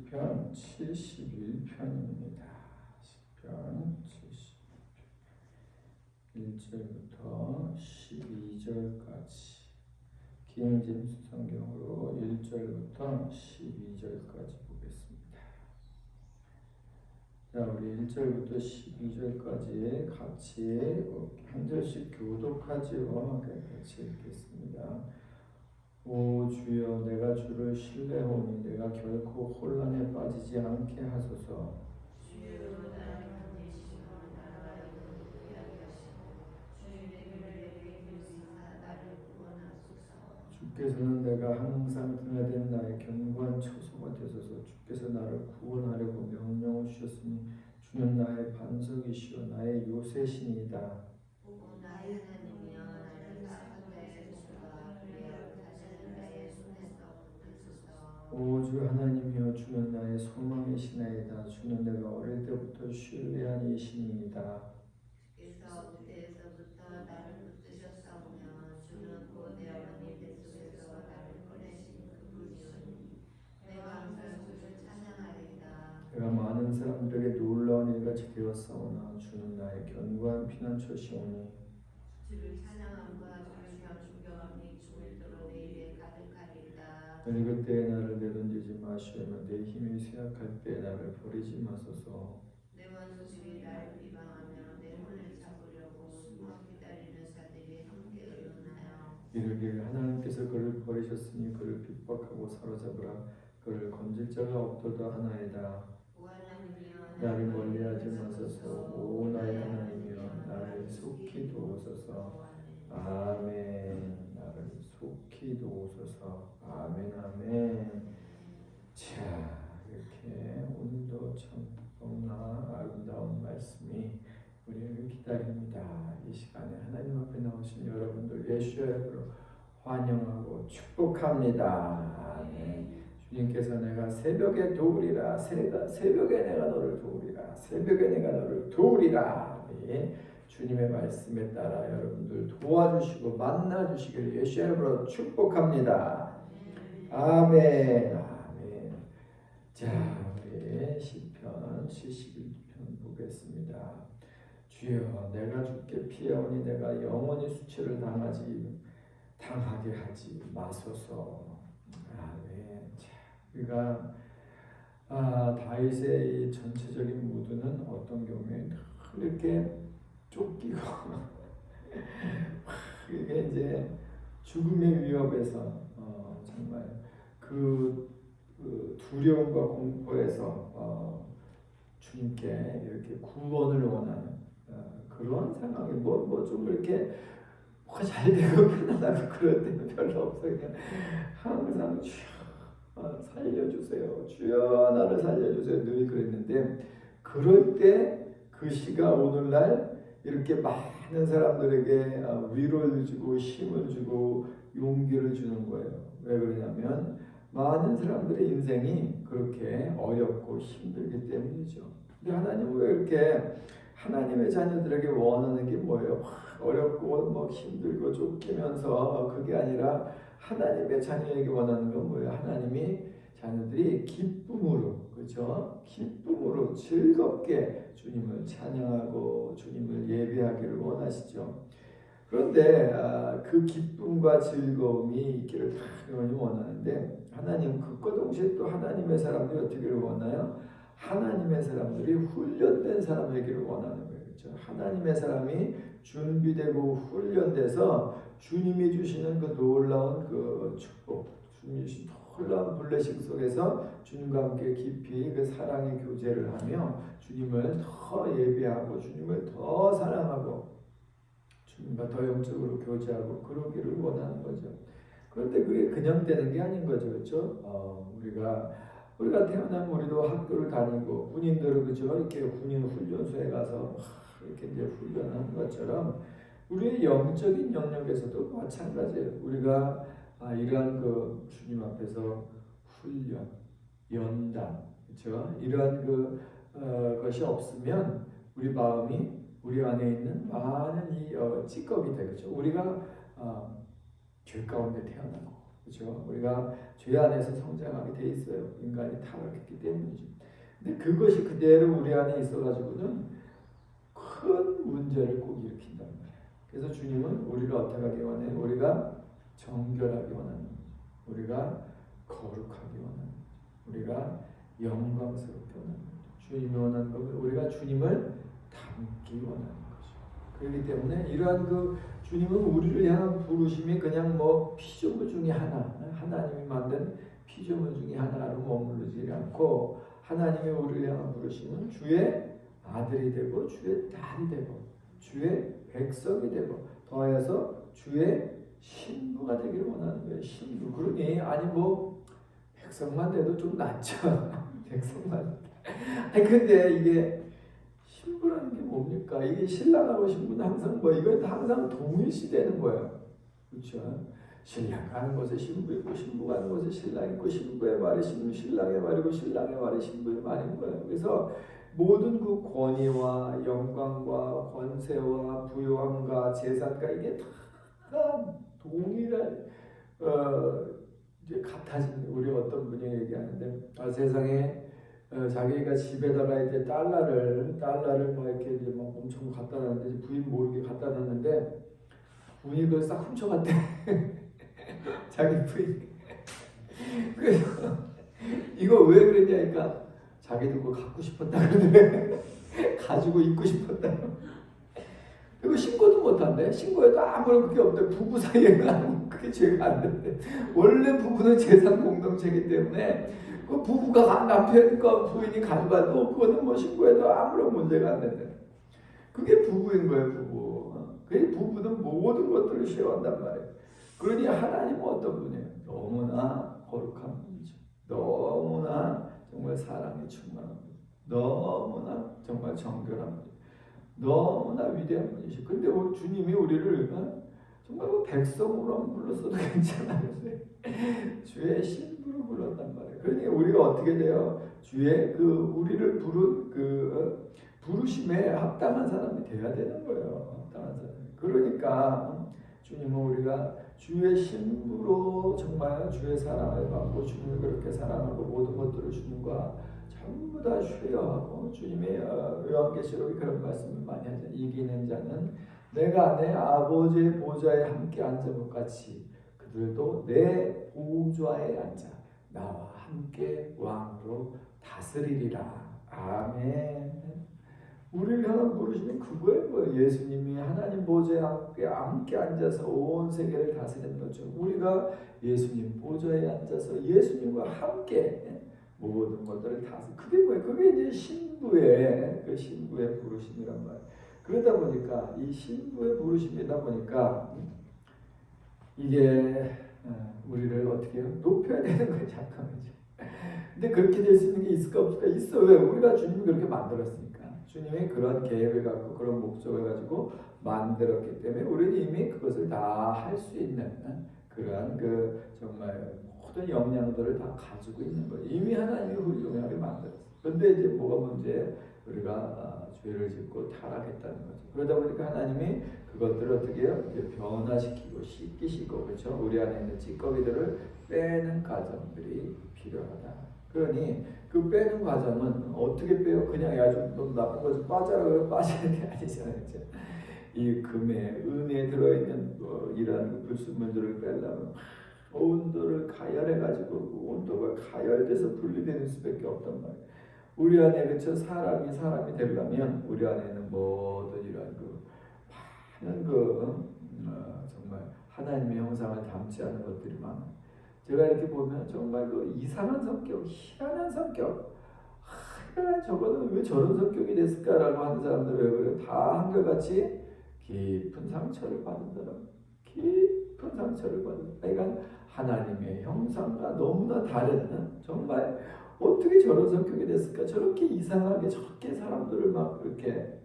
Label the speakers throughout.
Speaker 1: 시편 71편입니다. 시편 1절부터 12절까지 킹제임스 성경으로 1절부터 12절까지 보겠습니다. 자, 우리 1절부터 12절까지 같이 한 절씩 교독하지요. 같이 읽겠습니다. 오 주여, 내가 주를 신뢰하오니 내가 결코 혼란에 빠지지 않게 하소서.
Speaker 2: 주여, 나를 건지시고 나라와 영광을 피하게 하시고 주의 길을 비우시사 나를 구원하소서.
Speaker 1: 주께서는 내가 항상 등하된 나의 견고한 처소가 되소서. 주께서 나를 구원하려고 명령을 주셨으니 주는 나의 반석이시오 나의 요새시니이다.
Speaker 2: 오 나의 하나님이여, 나를 악한 자의 손과 불의하고 다스리는 자의 손에서 붙드소서.
Speaker 1: 오 주 하나님이여, 주는 나의 소망이시나이다. 주는 내가 어릴 때부터 신뢰한 이신이이다.
Speaker 2: 주께서 그때에서부터 나를 붙드셨사오며 주는 곧 내 어머니 뱃속에서 나를 꺼내신 그분이오니 내가 항상 주를 찬양하리이다.
Speaker 1: 내가 많은 사람들에게 놀라운 일같이 되었사오나 주는 나의 견고한 피난처시오니
Speaker 2: 주를 찬양함과 주를 경축경함이 주물도로 내 입에 가득하리이다.
Speaker 1: 너희 그때에 나를 내던지지 마시오며 내 힘이 쇠약할 때에 나를 버리지 마소서.
Speaker 2: 내 원수들이 나를 비방하며 내 손을 잡으려고 숨어 기다리는 자들이 함께 의논하여
Speaker 1: 이르기를 하나님께서 그를 버리셨으니 그를 핍박하고 사로잡으라. 그를 건질 자가 없도다 하나이다.
Speaker 2: 오 하나님이여,
Speaker 1: 나를 멀리하지 마소서. 오 나의 하나님이여, 나를 속히 도우소서. 아멘. 나를 속히 도우소서. 아멘 아멘. 자, 이렇게 오늘도 참 너무나 아름다운 말씀이 우리를 기다립니다. 이 시간에 하나님 앞에 나오신 여러분들 예수의 이름으로 환영하고 축복합니다. 아멘. 주님께서 내가 새벽에 도우리라, 새벽에 내가 너를 도우리라, 새벽에 내가 너를 도우리라. 주님의 말씀에 따라 여러분들 도와주시고 만나주시기를 예수의 이름으로 축복합니다. 아멘. 아멘. 자, 우리 시편 71편 보겠습니다. 주여, 내가 주께 피하오니 내가 영원히 수치를 당하게 하지 마소서. 아멘. 자, 우리가 다윗의 이 전체적인 무드는 어떤 경우에 이렇게 쫓기고 이게 이제 죽음의 위협에서 정말 그 두려움과 공포에서 주님께 이렇게 구원을 원하는 그런 상황이 뭐 좀 이렇게 뭐가 잘 되고 편안하고 그럴 때는 별로 없어요. 그냥 항상 주여 살려주세요, 주여 나를 살려주세요, 늘 그랬는데 그럴 때 그 시가 오늘날 이렇게 많은 사람들에게 위로를 주고 힘을 주고 용기를 주는 거예요. 왜 그러냐면 많은 사람들의 인생이 그렇게 어렵고 힘들기 때문이죠. 근데 하나님은 왜 이렇게 하나님의 자녀들에게 원하는 게 뭐예요? 어렵고 뭐 힘들고 쫓기면서 그게 아니라 하나님의 자녀에게 원하는 건 뭐예요? 하나님이 자녀들이 기쁨으로, 그렇죠? 기쁨으로 즐겁게 주님을 찬양하고 주님을 예배하기를 원하시죠. 그런데 그 기쁨과 즐거움이 있기를 당연히 원하는데 하나님 그과 동시에 또 하나님의 사람들이 어떻게 원하요? 하나님의 사람들이 훈련된 사람에게를 원하는 거예요. 그렇죠? 하나님의 사람이 준비되고 훈련돼서 주님이 주시는 그 놀라운 그 축복, 주님이 주신 놀라운 블레싱 속에서 주님과 함께 깊이 그 사랑의 교제를 하며 주님을 더 예배하고 주님을 더 사랑하고 주님과 더 영적으로 교제하고 그러기를 원하는 거죠. 그런데 그게 그냥 되는 게 아닌 거죠. 그렇죠? 우리가 태어나면 우리도 학교를 다니고 군인들은 그죠? 이렇게 군인 훈련소에 가서 이렇게 이제 훈련하는 것처럼 우리의 영적인 영역에서도 마찬가지예요. 우리가 이러한 그 주님 앞에서 훈련, 연단, 그렇죠? 이러한 것이 없으면 우리 마음이 우리 안에 있는 많은 이 찌꺼기들, 그렇죠? 우리가 죄 가운데 태어나고 그렇죠? 우리가 죄 안에서 성장하게 돼 있어요. 인간이 타락했기 때문이죠. 근데 그것이 그대로 우리 안에 있어가지고는 큰 문제를 꼭 일으킨단 말이에요. 그래서 주님은 우리를 어떻게 하기 원해요? 우리가 정결하기 원하는 거죠. 우리가 거룩하기 원하는 거죠. 우리가 영광스럽게 원하는 거죠. 주님이 원하는 것은 우리가 주님을 닮기 원하는 거죠. 그렇기 때문에 이러한 주님은 우리를 향한 부르심이 그냥 뭐 피조물 중에 하나님이 만든 피조물 중에 하나로 머무르지 않고 하나님의 우리를 향한 부르심은 주의 아들이 되고 주의 딸이 되고 주의 백성이 되고 더해서 주의 신부가 되기를 원하는 거예요. 신부. 그러니 아니 뭐 백성만 돼도 좀 낫죠. 백성만. 아니 근데 이게 신부라는 게 뭡니까? 이게 신랑하고 신부는 항상 뭐 이건 항상 동일시되는 거예요. 그렇죠? 신랑 가는 곳에 신부 있고 신부 가는 곳에 신랑 있고 신부의 말이 신랑의 말이고 신랑의 말이 신부의 말인 거예요. 그래서 모든 그 권위와 영광과 권세와 부요함과 재산과 이게 다 동일한 이제 같아진 우리 어떤 분이 얘기하는데 세상에 자기가 집에다가 이제 달러를 막 이렇게 이제 막 엄청 갖다 놨는데 부인 모르게 갖다 놨는데 부인이 그걸 싹 훔쳐갔대. 자기 부인. 그래서 이거 왜 그랬냐니까 자기도 그거 갖고 싶었다 그러네. 가지고 있고 싶었다. 그리고 신고도 못한대. 신고해도 아무런 그게 없대. 부부 사이에는 그게 죄가 안 된대. 원래 부부는 재산 공동체이기 때문에 그 부부가 남편과 부인이 가져가도 그거는 뭐 신고해도 아무런 문제가 안 된대. 그게 부부인 거예요, 부부. 그 부부는 모든 것들을 쉐어한단 말이에요. 그러니 하나님은 어떤 분이에요? 너무나 거룩한 분이죠. 너무나 정말 사랑에 충만한 분. 너무나 정말 정결한 분. 너무나 위대한 분이시죠. 근데 주님이 우리를 정말 백성으로 불렀어도 괜찮아요. 주의 신부로 불렀단 말이에요. 그러니까 우리가 어떻게 돼요? 주의 우리를 부른 부르심에 합당한 사람이 돼야 되는 거예요. 합당한 사람. 그러니까 주님은 우리가 주의 신부로 정말 주의 사랑을 받고 주님을 그렇게 사랑하고 모든 것들을 주님과 전부 다 쉐어하고 주님의 요한계시록에 그런 말씀을 많이 하죠. 이기는 자는 내가 내 아버지의 보좌에 함께 앉은 것 같이 그들도 내 보좌에 앉아 나와 함께 왕으로 다스리리라. 아멘. 우리를 향한 부르심이 그거예요. 예수님이 하나님 보좌에 함께 앉아서 온 세계를 다스리는 것처럼 우리가 예수님 보좌에 앉아서 예수님과 함께 모든 것들을 다스리. 그게 뭐예요? 그게 이제 신부의 신부의 부르심이란 말이에요. 그러다 보니까 이 신부의 부르심이다 보니까 이게 우리를 어떻게 해요? 높여야 되는 거예요. 잠깐만요. 근데 그렇게 될 수 있는 게 있을까 없을까? 있어. 왜? 우리가 주님이 그렇게 만들었으니까. 주님이 그런 계획을 갖고 그런 목적을 가지고 만들었기 때문에 우리는 이미 그것을 다 할 수 있는 그러한 정말 모든 역량들을 다 가지고 있는 거예요. 이미 하나님이 훌륭하게 만들었어요. 그런데 이제 뭐가 문제예요? 우리가 죄를 짓고 타락했다는 거죠. 그러다 보니까 하나님이 그것들을 어떻게 해요? 이제 변화시키고 씻기시고 그렇죠? 우리 안에 있는 찌꺼기들을 빼는 과정들이 필요하다. 그러니 그 빼는 과정은 어떻게 빼요? 그냥 좀 나쁜 것을 빠져라고 빠지는 게 아니잖아요. 그렇죠? 이 금에 은에 들어있는 이러한 불순물들을 빼려면 온도를 가열해가지고 그 온도가 가열돼서 분리되는 수밖에 없단 말이에요. 우리 안에 그렇죠? 사람이 되려면 우리 안에 있는 모든 이러한 많은 정말 하나님의 형상을 담지 않은 것들이 많아요. 제가 이렇게 보면 정말 이상한 성격, 희한한 성격, 저거는 왜 저런 성격이 됐을까라고 하는 사람들 왜 그래요? 다 한결같이 깊은 상처를 받은 사람, 깊은 상처를 받은. 그러니까 하나님의 형상과 너무나 다른 정말 어떻게 저런 성격이 됐을까? 저렇게 이상하게 저렇게 사람들을 막 그렇게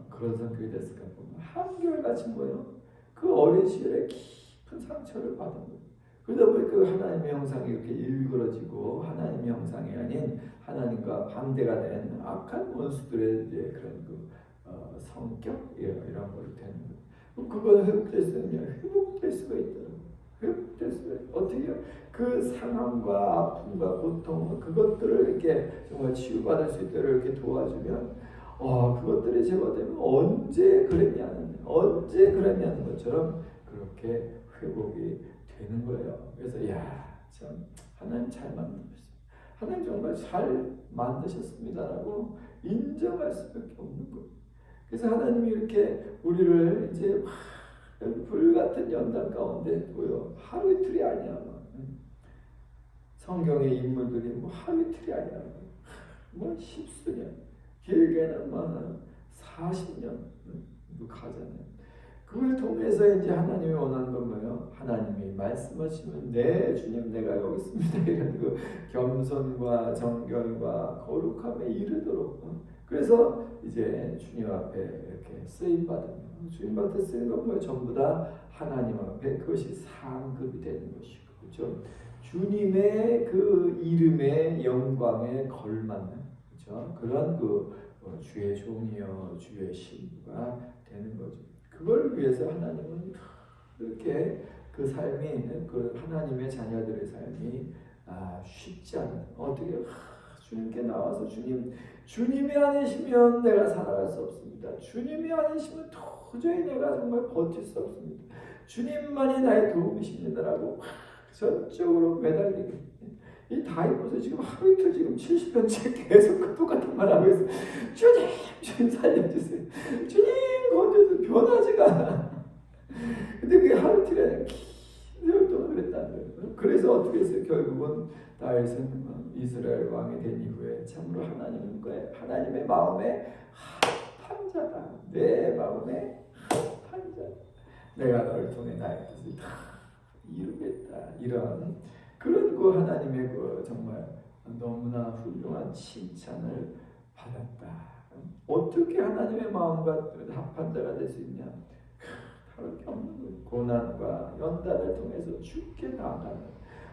Speaker 1: 그런 성격이 됐을까 보면 한결같이 뭐예요? 그 어린 시절에 깊은 상처를 받은 거예요. 그러다 보니까 하나님의 형상이 이렇게 일그러지고 하나님의 형상이 아닌 하나님과 반대가 된 악한 원수들의 이제 그런 성격 이런 걸 되는 거예요. 그거는 회복될 수 있느냐? 회복될 수가 있더라고요. 회복될 수가 어떻게 그 상함과 아픔과 고통 그것들을 이렇게 정말 치유받을 수 있도록 이렇게 도와주면 그것들이 제거되면 언제 그랬냐는 것처럼 그렇게 회복이 되는 거예요. 그래서 참 하나님 잘 만드셨습니다. 하나님 정말 잘 만드셨습니다라고 인정할 수밖에 없는 거예요. 그래서 하나님이 이렇게 우리를 이제 불같은 연단 가운데 둬요. 하루 이틀이 아니야. 성경의 인물들이 뭐 하루 이틀이 아니야. 뭐 십수년, 길게는 뭐 40년 가잖아요. 그걸 통해서 이제 하나님이 원하는 건 뭐예요? 하나님이 말씀하시면 네 주님 내가 여기 있습니다 이런 그 겸손과 정결과 거룩함에 이르도록 그래서 이제 주님 앞에 이렇게 쓰임 받은 주님 앞에 쓰는 건 뭐예요? 전부 다 하나님 앞에 그것이 상급이 되는 것이고 그렇죠? 주님의 그 이름의 영광에 걸맞는 그렇죠? 그런 그 주의 종이여 주의 신부가 되는 거죠. 그걸 위해서 하나님은 이렇게 그 삶이 그 하나님의 자녀들의 삶이 쉽지 않은 어떻게 주님께 나와서 주님이 아니시면 내가 살아갈 수 없습니다. 주님이 아니시면 도저히 내가 정말 버틸 수 없습니다. 주님만이 나의 도움이십니다라고 전적으로 매달리게. 이 다윗보서 지금 하루 이틀 지금 70년째 계속 그 똑같은 말 하고 있어요. 주님 살려주세요. 주님 건져주세요. 변하지가 않아. 근데 그게 하루 이틀이 아니라 긴 동안 그랬다는 거예요. 그래서 어떻게 했어요? 결국은 다윗은 이스라엘 왕이 된 이후에 참으로 하나님의 마음에 합한 자다. 내 마음에 합한 자다. 내가 너를 통해 나의 뜻을 다 이루겠다. 이런 그런 그 하나님의 그 정말 너무나 훌륭한 칭찬을 받았다. 어떻게 하나님의 마음과 합한 자가 될 수 있냐? 다를 게 없는 거예요. 고난과 연단을 통해서 주께 나아가는,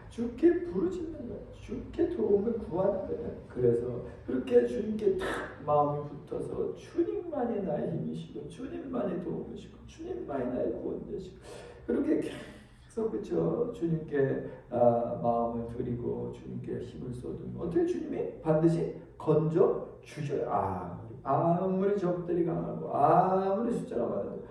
Speaker 1: 주께 부르짖는 거예요. 주께 도움을 구하는 거예요. 그래서 그렇게 주님께 탁 마음이 붙어서 주님만이 나의 힘이시고 주님만이 도움이시고 주님만이 나의 구원되시고 그렇게 계속 그렇죠. 주님께 마음을 드리고 주님께 힘을 쏟으면 어떻게 주님이 반드시 건져 주셔요. 아무리 적들이 강하고 아무리 숫자가 많아도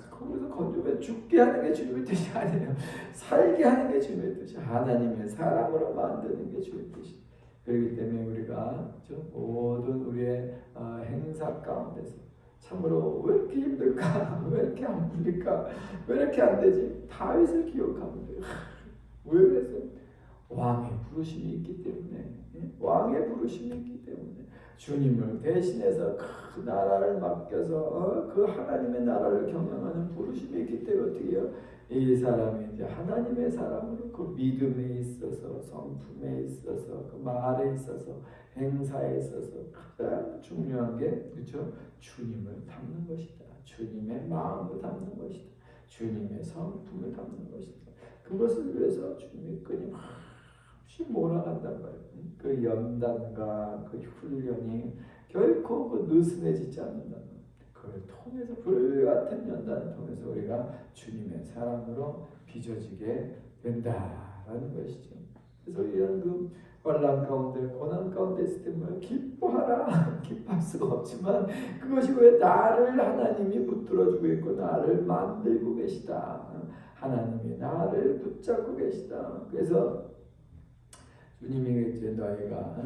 Speaker 1: 거기서 건져면 죽게 하는 게 주님의 뜻이 아니에요. 살게 하는 게 주님의 뜻이 하나님의 사람으로 만드는 게 주님의 뜻이. 그렇기 때문에 우리가 모든 우리의 행사 가운데서 참으로 왜 이렇게 힘들까? 왜 이렇게 안 풀릴까? 왜 이렇게 안 되지? 다윗을 기억하면 돼요. 왜 그랬어요? 왕의 부르심이 있기 때문에 왕의 부르심이 있기 때문에 주님을 대신해서 그 나라를 맡겨서 그 하나님의 나라를 경영하는 부르심이 있기 때문에 어떻게 해요? 이 사람이 이제 하나님의 사람으로 그 믿음에 있어서 성품에 있어서 그 말에 있어서 행사에 있어서 가장 중요한 게 그렇죠? 주님을 담는 것이다. 주님의 마음을 담는 것이다. 주님의 성품을 담는 것이다. 그것을 위해서 주님이 끊임없이 몰아간단 말이에요. 그 연단과 그 훈련이 결코 그 느슨해지지 않는다는 거예요. 그걸 통해서 불같은 연단을 통해서 우리가 주님의 사랑으로 빚어지게 된다라는 것이죠. 그래서 이런 그 환난 가운데 고난 가운데 있을 때 뭐 기뻐하라 기뻐할 수가 없지만 그것이 왜 나를 하나님이 붙들어주고 있고 나를 만들고 계시다. 하나님이 나를 붙잡고 계시다. 그래서 주님이 이제 너희가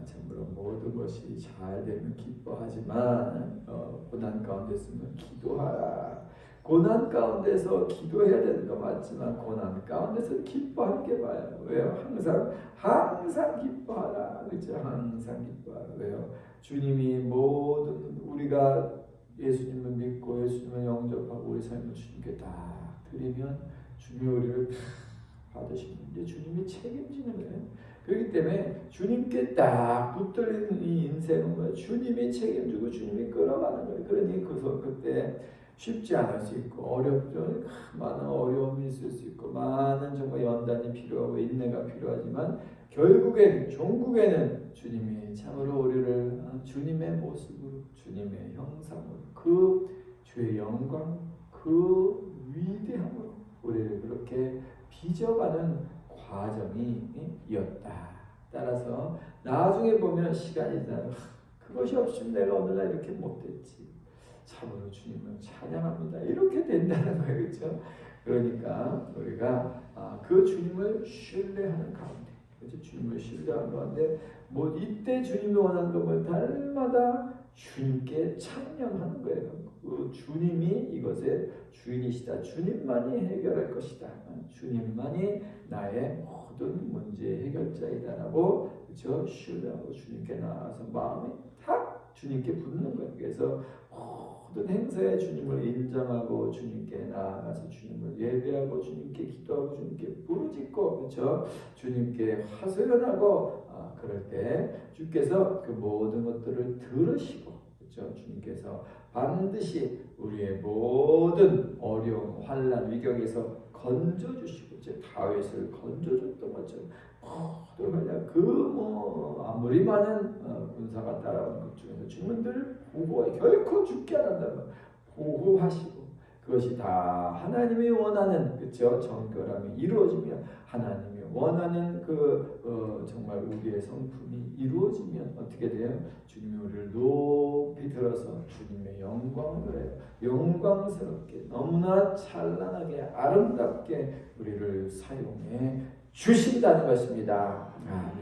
Speaker 1: 참으로 모든 것이 잘 되면 기뻐하지만 고난 가운데 있으면 기도하라. 고난 가운데서 기도해야 되는 거 맞지만 고난 가운데서 기뻐하는 게 뭐예요? 왜요? 항상 기뻐하라. 그렇죠? 항상 기뻐하라. 왜요? 주님이 모든 우리가 예수님을 믿고 예수님을 영접하고 우리 삶을 주님께 다 드리면 주님이 우리를 받으시는데 주님이 책임지는 거예요. 그렇기 때문에 주님께 딱 붙들리는 이 인생은 뭐예요? 주님이 책임지고 주님이 끌어가는 거예요. 그러니 그때 쉽지 않을 수 있고 어렵죠. 많은 어려움이 있을 수 있고 많은 정말 연단이 필요하고 인내가 필요하지만 결국엔 종국에는 주님이 참으로 우리를 주님의 모습으로 주님의 형상으로 그 주의 영광 그 위대함으로 우리를 그렇게 빚어가는 과정이었다. 따라서 나중에 보면 시간이 지나면 그것이 없으면 내가 오늘날 이렇게 못됐지. 참으로 주님을 찬양합니다. 이렇게 된다는 거예요. 그렇죠? 그러니까 우리가 그 주님을 신뢰하는 가운데, 그렇죠? 주님을 신뢰하는 가운데 뭐 이때 주님이 원하는 것을 달마다 주님께 찬양하는 거예요. 그 주님이 이것의 주인이시다. 주님만이 해결할 것이다. 주님만이 나의 모든 문제 해결자이다라고, 그렇죠? 신뢰하고 주님께 나아가서 마음이 탁 주님께 붙는 거예요. 그래서 모든 행사에 주님을 인정하고 주님께 나아가서 주님을 예배하고 주님께 기도하고 주님께 부르짖고, 그렇죠? 주님께 하소연하고 그럴 때 주께서 그 모든 것들을 들으시고, 그렇죠? 주님께서 반드시 우리의 모든 어려움, 환난, 위경에서 건져주시고, 제 다윗을 건져줬던 것처럼 아무리 많은 군사가 따라오는 것 중에서 주님은 늘 보호해, 결코 죽게 안 한다는 말, 보호하시고, 그것이 다 하나님이 원하는, 그렇죠? 정결함이 이루어지면, 하나님이 원하는 정말 우리의 성품이 이루어지면 어떻게 돼요? 주님이 우리를 높이 들어서 주님의 영광을 해요. 영광스럽게, 너무나 찬란하게, 아름답게 우리를 사용해 주신다는 것입니다.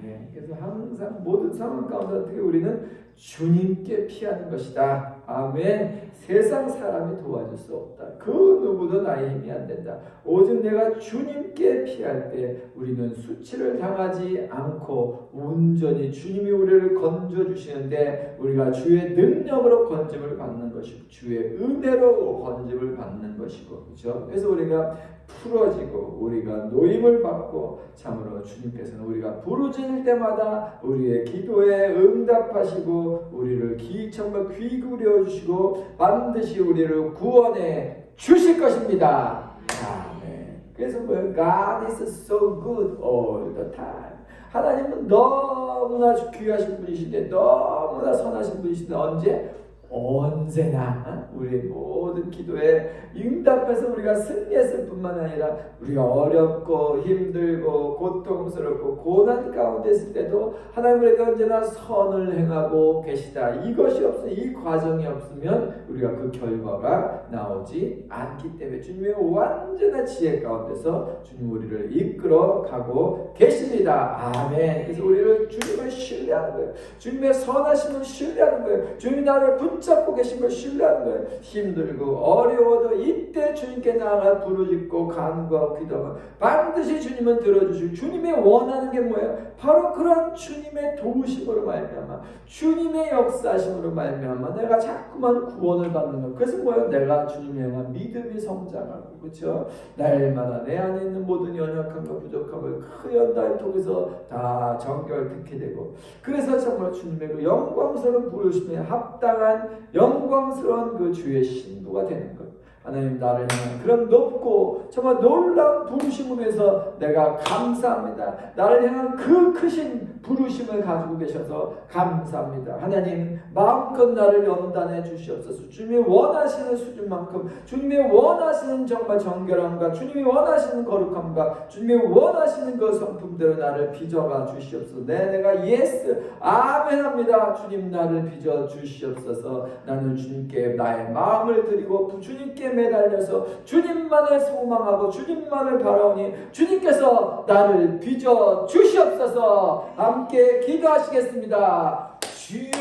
Speaker 1: 네. 그래서 항상 모든 상황 가운데 어떻게 우리는 주님께 피하는 것이다. 아멘. 세상 사람이 도와줄 수 없다. 그 누구도 나의 힘이 안 된다. 오직 내가 주님께 피할 때 우리는 수치를 당하지 않고 온전히 주님이 우리를 건져주시는데 우리가 주의 능력으로 건짐을 받는 것이고 주의 은혜로 건짐을 받는 것이고, 그렇죠? 그래서 우리가 풀어지고 우리가 노임을 받고, 참으로 주님께서는 우리가 부르짖을 때마다 우리의 기도에 응답하시고 우리를 정말 귀 기울여 주시고 반드시 우리를 구원해 주실 것입니다. 아멘. 그래서 뭐예요? God is so good all the time. 하나님은 너무나 귀하신 분이신데, 너무나 선하신 분이신데, 언제나 우리의 모든 기도에 응답해서 우리가 승리했을 뿐만 아니라 우리가 어렵고 힘들고 고통스럽고 고난 가운데 있을 때도 하나님 우리에게 언제나 선을 행하고 계시다. 이것이 없으면, 이 과정이 없으면 우리가 그 결과가 나오지 않기 때문에 주님의 완전한 지혜 가운데서 주님 우리를 이끌어 가고 계십니다. 아멘. 그래서 우리를 주님을 신뢰하는 거예요. 주님의 선하심을 신뢰하는 거예요. 주님이 나를 붙잡고 계신 걸 신뢰하는 거예요. 힘들고 어려워도 이때 주님께 나아가 부르짖고 간구하고 기도하면 반드시 주님은 들어주시고, 주님이 원하는 게 뭐예요? 바로 그런 주님의 도우심으로 말미암아, 주님의 역사심으로 말미암아 내가 자꾸만 구원을 받는 거. 그래서 뭐예요? 내가 주님에 대한 믿음이 성장하고, 그렇죠? 날마다 내 안에 있는 모든 연약함과 부족함을 그 연단을 통해서 다 정결케 되고, 그래서 정말 주님의 그 영광스러운 부르심에 합당한 영광스러운 그 주의 신부가 되는 것. 하나님 나를 향한 그런 높고 정말 놀라운 부르심을 위해서 내가 감사합니다. 나를 향한 그 크신 부르심을 가지고 계셔서 감사합니다. 하나님 마음껏 나를 연단해 주시옵소서. 주님이 원하시는 수준만큼, 주님이 원하시는 정말 정결함과 주님이 원하시는 거룩함과 주님이 원하시는 그 성품대로 나를 빚어가 주시옵소서. 내가 예스 아멘 합니다. 주님 나를 빚어 주시옵소서. 나는 주님께 나의 마음을 드리고 주님께 매달려서 주님만을 소망하고 주님만을 바라오니 주님께서 나를 빚어 주시옵소서. 함께 기도하시겠습니다. 주여